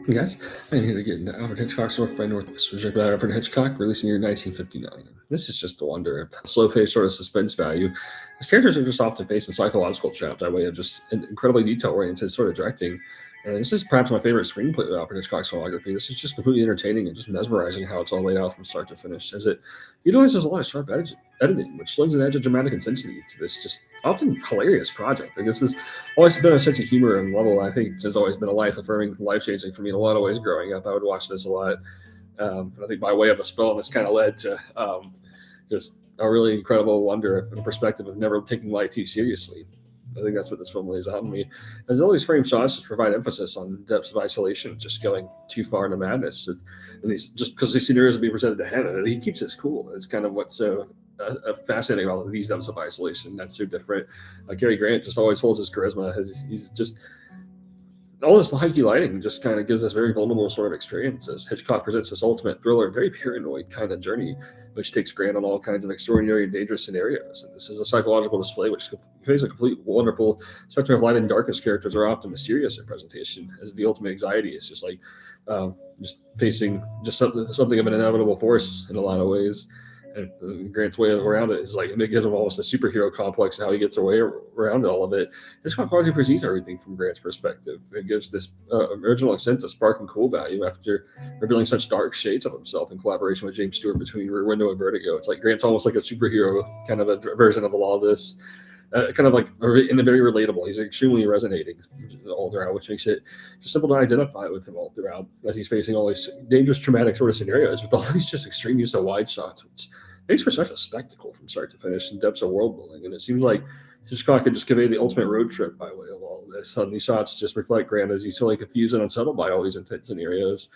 Yes, I need to get into Alfred Hitchcock's work by North. This was written by Alfred Hitchcock, released in the year 1959. This is just a wonder of slow-paced sort of suspense value. His characters are just often facing psychological traps by way of just an incredibly detail-oriented sort of directing. And this is perhaps my favorite screenplay of Alfred Hitchcock's filmography. This is just completely entertaining and just mesmerizing how it's all laid out from start to finish, as it utilizes a lot of sharp editing, which lends an edge of dramatic intensity to this just often hilarious project. Like this has always been a sense of humor and level. I think has always been a life affirming, life changing for me in a lot of ways. Growing up, I would watch this a lot. But I think by way of this film, this kind of led to just a really incredible wonder and perspective of never taking life too seriously. I think that's what this film lays out in me. As all these frame shots just provide emphasis on depths of isolation, just going too far into madness. And these just because these scenarios are being presented to him, and he keeps this cool. It's kind of what's so fascinating about these depths of isolation. That's so different. Cary Grant just always holds his charisma. He's just all this hikey lighting just kind of gives us very vulnerable sort of experiences. Hitchcock presents this ultimate thriller, very paranoid kind of journey, which takes Grant on all kinds of extraordinary and dangerous scenarios. And this is a psychological display which conveys a complete wonderful spectrum of light and darkness. Characters are often mysterious in presentation, as the ultimate anxiety is just like just facing just something of an inevitable force in a lot of ways. And Grant's way around it is like it gives him almost a superhero complex and how he gets away around all of it. Hitchcock largely perceives everything from Grant's perspective. It gives this original accent to spark and cool value after revealing such dark shades of himself in collaboration with James Stewart between Rear Window and Vertigo. It's like Grant's almost like a superhero kind of a version of all this. Kind of like in a very relatable. He's extremely resonating all throughout, which makes it just simple to identify with him all throughout as he's facing all these dangerous, traumatic sort of scenarios with all these just extreme use of wide shots, which makes for such a spectacle from start to finish in depths of world building. And it seems like Hitchcock could just convey the ultimate road trip by way of all of this. These shots just reflect Grant as he's feeling confused and unsettled by all these intense scenarios.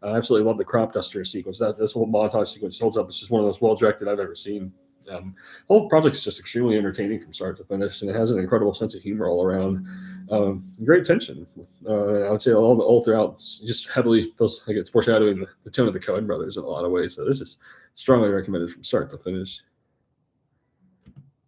I absolutely love the crop duster sequence. This whole montage sequence holds up. It's just one of the most well directed I've ever seen. The whole project is just extremely entertaining from start to finish, and it has an incredible sense of humor all around. Great tension. I would say all throughout, just heavily feels like it's foreshadowing the tone of the Coen brothers in a lot of ways. So this is strongly recommended from start to finish.